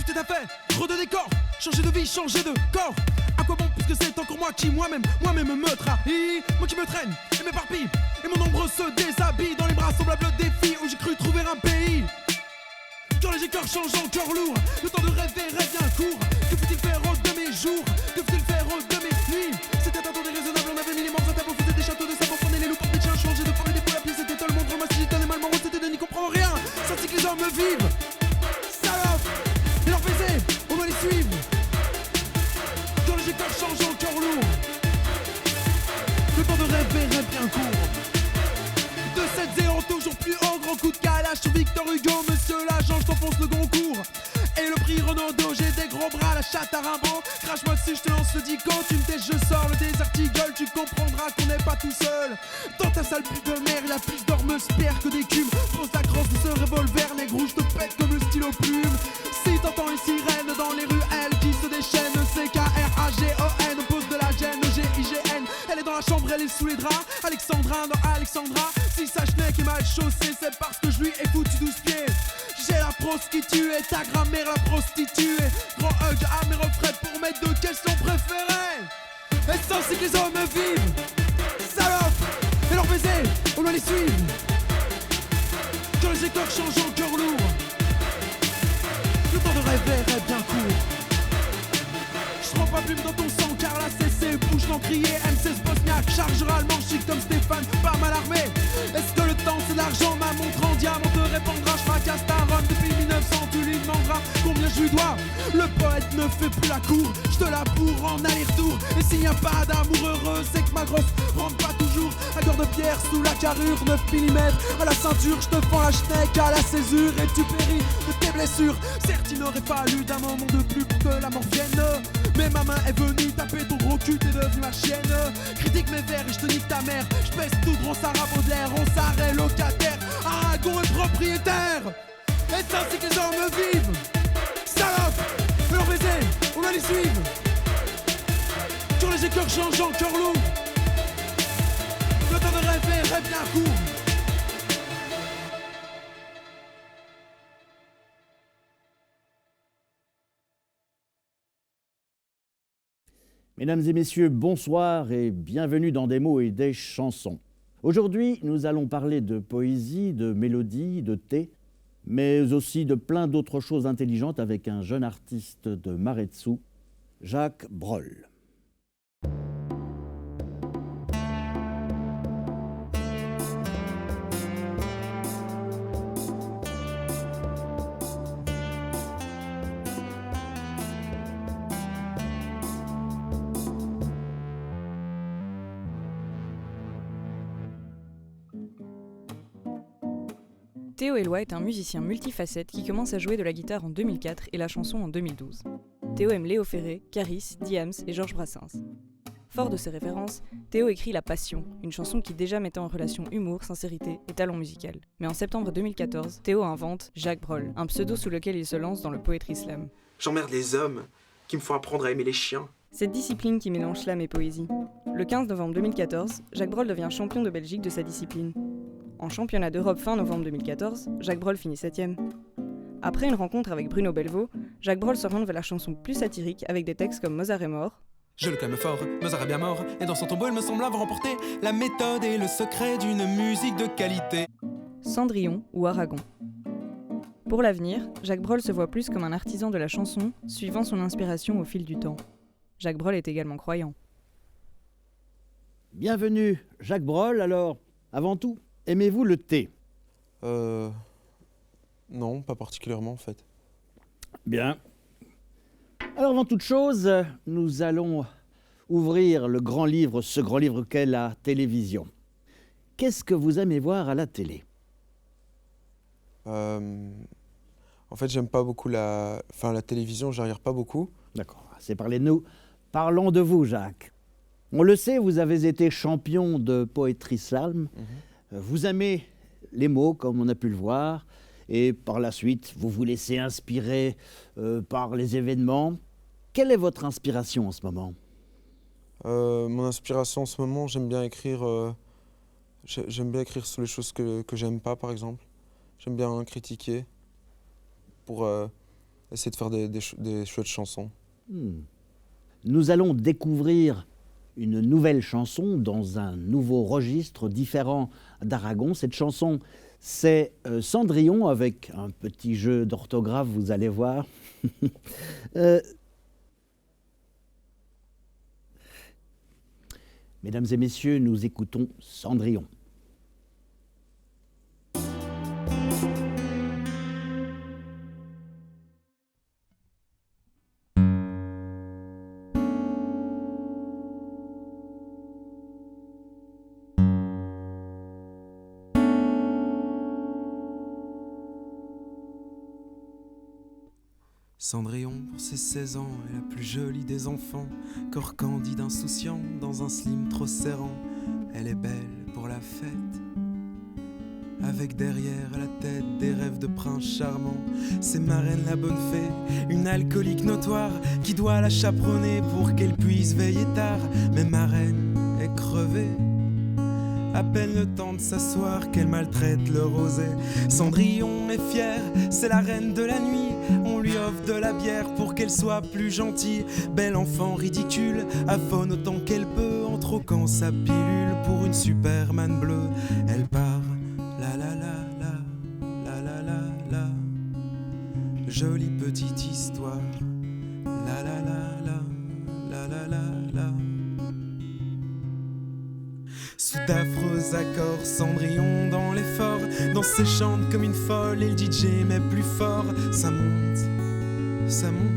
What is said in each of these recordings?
tout est à fait, trop de décor, changer de vie, changer de corps. À quoi bon puisque c'est encore moi qui moi-même me trahis. Moi qui me traîne et m'éparpille, et mon ombre se déshabille dans les bras semblables des filles où j'ai cru trouver un pays. Quand les cœurs changent en cœur lourd, le temps de rêver rêve bien court. Que faut-il faire de mes jours, que faut-il faire de mes nuits? C'était un temps déraisonnable, on avait mis les morts à table, on faisait des châteaux de sable, on prenait les loups pour des chiens, changer de forme et des fois la pièce était tellement drôle, si j'étais mal morose, c'était de n'y comprendre rien. Ça c'est que les hommes vivent, salope, et leur baiser, on doit les suivre. Quand les cœurs changent en cœur lourd, le temps de rêver rêve bien court. De 7-0 toujours plus haut, grand coup de calage sur Victor Hugo, monsieur l'agent, je t'enfonce le Goncourt. Et le prix Renaudot, j'ai des gros bras, la chatte à Rimbaud. Crache-moi dessus, je te lance le dico, tu me tais, je sors le désarticle, tu comprendras qu'on n'est pas tout seul. Dans ta sale pute de mer, la plus d'orme spère que d'écume. Pose la crosse de ce revolver, nègre rouge, te pète comme le stylo plume. Si t'entends les sirènes dans les ruelles qui se déchaînent, C-K-R-A-G-O-N, pose de la gêne, G-I-G-N. Elle est dans la chambre, elle est sous les draps. Alexandra dans Alexandra. Si sa schneck est mal chaussée, c'est parce que je lui ai foutu 12 pieds. J'ai la prostituée, ta grand-mère la prostituée. Grand hug à mes refrains pour mes deux questions préférées. Et ça c'est que les hommes vivent, salope, et leur baiser, on doit les suivre. Quand les éclairs changent en cœur lourd, le temps de rêver rêve bien court. Je prends pas plume dans ton sang car la CC bouge l'encrier. M16 Bosniaque chargera le manchique comme Stéphane, pas mal armé. Est-ce que le temps c'est l'argent, ma montre en diamant te répondra. Je fracasse ta Rome depuis 1900, tu lui demanderas combien je lui dois. Le poète ne fait plus la cour, je te la bourre en aller-retour. Et s'il n'y a pas d'amour heureux, c'est que ma grosse rentre pas toujours. À cœur de pierre sous la carrure, 9 mm à la ceinture, je te fends la schneck à la césure. Et tu péris de tes blessures. Certes il n'aurait fallu d'un moment de plus pour que la mort vienne, mais ma main est venue taper ton gros cul, t'es devenu ma chienne. Critique mes vers et je te nique ta mère. Je pèse tout gros Sarah Baudelaire, on s'arrête locataire, Aragon est propriétaire. Et ça c'est que les hommes vivent, salope, leur baiser, on va les suivre. Quand les cœurs changent en cœur lourd, le temps de rêver rêve bien court. Mesdames et messieurs, bonsoir et bienvenue dans Des mots et des chansons. Aujourd'hui, nous allons parler de poésie, de mélodie, de thé, mais aussi de plein d'autres choses intelligentes avec un jeune artiste de Maretsu, Jacques Brol. Théo Eloi est un musicien multifacette qui commence à jouer de la guitare en 2004 et la chanson en 2012. Théo aime Léo Ferré, Caris, Diams et Georges Brassens. Fort de ses références, Théo écrit La Passion, une chanson qui déjà mettait en relation humour, sincérité et talent musical. Mais en septembre 2014, Théo invente Jacques Brol, un pseudo sous lequel il se lance dans le poetry slam. J'emmerde les hommes qui me font apprendre à aimer les chiens. Cette discipline qui mélange slam et poésie. Le 15 novembre 2014, Jacques Brol devient champion de Belgique de sa discipline. En championnat d'Europe fin novembre 2014, Jacques Brol finit 7e. Après une rencontre avec Bruno Belvaux, Jacques Brol s'oriente vers la chanson plus satirique avec des textes comme Mozart est mort. Je le clame fort, Mozart est bien mort, et dans son tombeau il me semble avoir remporté la méthode et le secret d'une musique de qualité. Cendrillon ou Aragon. Pour l'avenir, Jacques Brol se voit plus comme un artisan de la chanson, suivant son inspiration au fil du temps. Jacques Brol est également croyant. Bienvenue, Jacques Brol. Alors, avant tout, aimez-vous le thé? Non, pas particulièrement en fait. Bien. Alors, avant toute chose, nous allons ouvrir le grand livre, ce grand livre qu'est la télévision. Qu'est-ce que vous aimez voir à la télé? En fait, j'aime pas beaucoup la télévision, j'y regarde pas beaucoup. D'accord, c'est parler de nous. Parlons de vous, Jacques. On le sait, vous avez été champion de poetry slam. Vous aimez les mots, comme on a pu le voir, et par la suite, vous vous laissez inspirer par les événements. Quelle est votre inspiration en ce moment? Mon inspiration en ce moment, j'aime bien écrire sur les choses que j'aime pas, par exemple. J'aime bien critiquer pour essayer de faire des chouettes chansons. Nous allons découvrir une nouvelle chanson dans un nouveau registre différent d'Aragon. Cette chanson, c'est Cendrillon, avec un petit jeu d'orthographe, vous allez voir. Mesdames et messieurs, nous écoutons Cendrillon. Cendrillon, pour ses 16 ans, est la plus jolie des enfants. Corps candide insouciant, dans un slim trop serrant. Elle est belle pour la fête, avec derrière la tête des rêves de prince charmant. C'est marraine la bonne fée, une alcoolique notoire, qui doit la chaperonner pour qu'elle puisse veiller tard. Mais marraine est crevée, à peine le temps de s'asseoir qu'elle maltraite le rosé. Cendrillon est fière, c'est la reine de la nuit. On lui offre de la bière pour qu'elle soit plus gentille. Belle enfant ridicule, affonne autant qu'elle peut en troquant sa pilule pour une Superman bleue. Elle part, la la la la, la la la la. Jolie petite histoire, la la la la, la la la la. Sous d'affreux accords, Cendrillon dans l'effort, dans ses chante comme une folle et le DJ met plus fort. Ça monte, ça monte.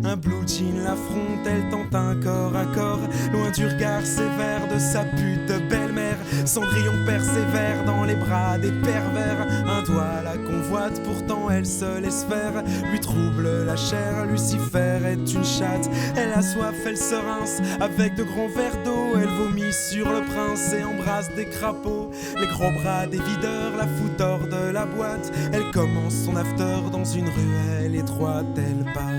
Un blue jean l'affronte, elle tente un corps à corps, loin du regard sévère de sa pute de belle-mère. Cendrillon persévère dans les bras des pervers. Un doigt la convoite, pourtant elle se laisse faire. Lui trouble la chair, Lucifer est une chatte. Elle a soif, elle se rince avec de grands verres d'eau. Elle vomit sur le prince et embrasse des crapauds. Les gros bras des videurs la foutent hors de la boîte. Elle commence son after dans une ruelle étroite. Elle part,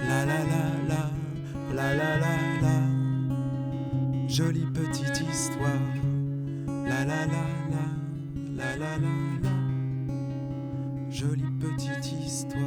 la la la la, la la la la. Jolie petite histoire, la la la la, la la la la. Jolie petite histoire.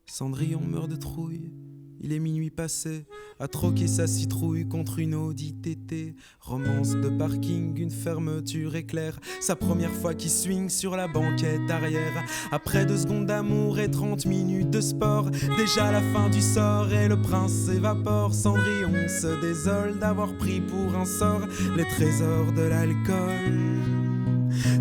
Cendrillon meurt de trouille, il est minuit passé, a troqué sa citrouille contre une Audi TT. Romance de parking, une fermeture éclair, sa première fois qui swing sur la banquette arrière. Après 2 secondes d'amour et 30 minutes de sport, déjà la fin du sort et le prince s'évapore. Cendrillon se désole d'avoir pris pour un sort les trésors de l'alcool,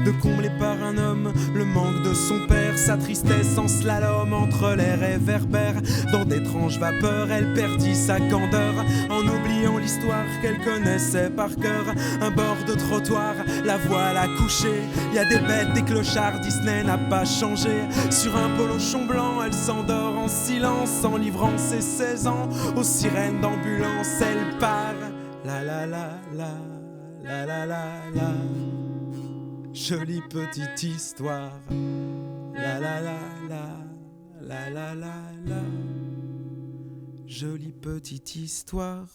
de combler par un homme le manque de son père, sa tristesse en slalom entre les réverbères. Dans d'étranges vapeurs, elle perdit sa candeur en oubliant l'histoire qu'elle connaissait par cœur. Un bord de trottoir, la voilà couchée. Y a des bêtes, des clochards, Disney n'a pas changé. Sur un polochon blanc, elle s'endort en silence, en livrant ses 16 ans aux sirènes d'ambulance. Elle part, la la la la, la la la la. Jolie petite histoire, la la la la, la la la la. Jolie petite histoire.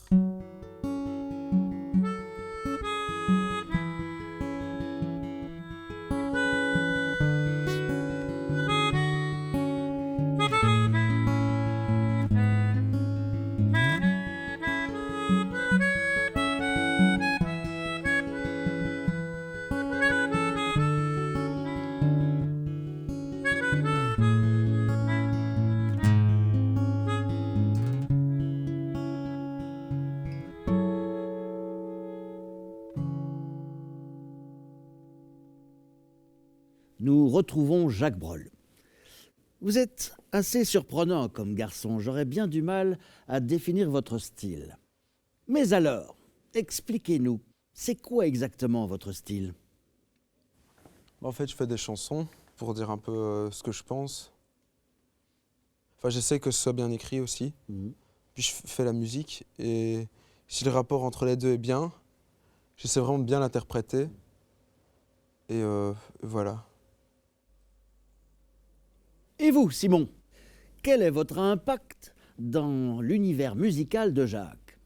Nous retrouvons Jacques Brel. Vous êtes assez surprenant comme garçon. J'aurais bien du mal à définir votre style. Mais alors, expliquez-nous, c'est quoi exactement votre style ? En fait, je fais des chansons pour dire un peu ce que je pense. Enfin, j'essaie que ce soit bien écrit aussi. Puis je fais la musique et si le rapport entre les deux est bien, j'essaie vraiment de bien l'interpréter. Et voilà. Et vous, Simon, quel est votre impact dans l'univers musical de Jacques ?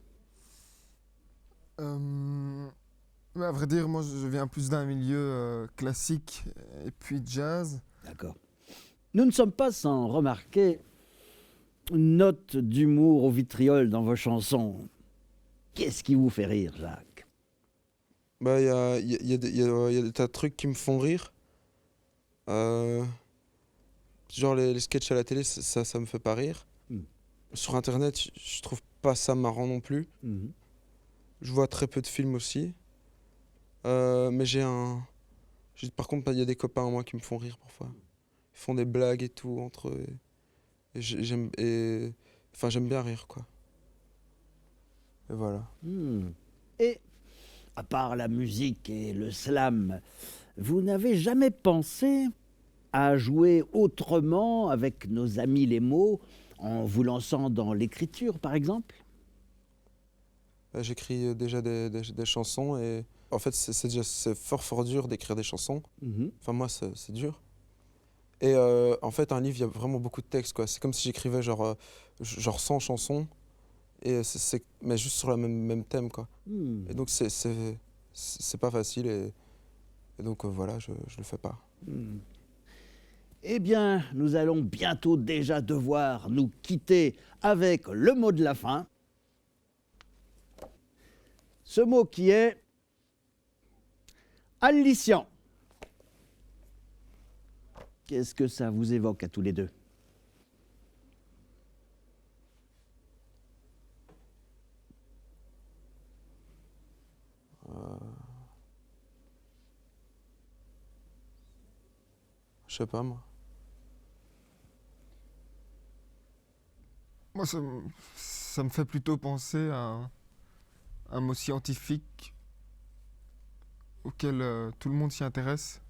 À vrai dire, moi je viens plus d'un milieu classique et puis jazz. D'accord. Nous ne sommes pas sans remarquer une note d'humour au vitriol dans vos chansons. Qu'est-ce qui vous fait rire, Jacques? Bah, il y a des tas de trucs qui me font rire. Genre les sketchs à la télé, ça me fait pas rire. Sur Internet, je trouve pas ça marrant non plus. Je vois très peu de films aussi. Mais par contre, il y a des copains à moi qui me font rire parfois. Ils font des blagues et tout entre eux. Et j'aime bien rire, quoi. Et voilà. Et, à part la musique et le slam, vous n'avez jamais pensé à jouer autrement avec nos amis les mots, en vous lançant dans l'écriture, par exemple? J'écris déjà des chansons et en fait, c'est fort dur d'écrire des chansons. Enfin, moi, c'est dur. Et en fait, un livre, il y a vraiment beaucoup de textes, quoi. C'est comme si j'écrivais genre 100 chansons, mais juste sur le même thème, quoi. Et donc, c'est pas facile et donc voilà, je le fais pas. Eh bien, nous allons bientôt déjà devoir nous quitter avec le mot de la fin. Ce mot qui est allicient. Qu'est-ce que ça vous évoque à tous les deux? Je sais pas, moi. Moi, ça me fait plutôt penser à un mot scientifique auquel tout le monde s'y intéresse.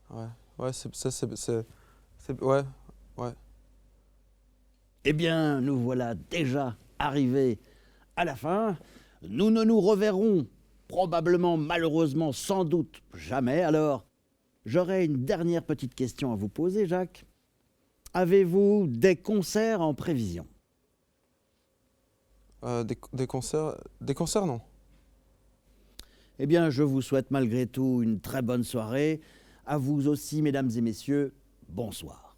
Ouais, ouais, ouais. Eh bien, nous voilà déjà arrivés à la fin. Nous ne nous reverrons probablement, malheureusement, sans doute jamais. Alors, j'aurais une dernière petite question à vous poser, Jacques. Avez-vous des concerts en prévision? Des concerts, non. Eh bien, je vous souhaite malgré tout une très bonne soirée. À vous aussi, mesdames et messieurs, bonsoir.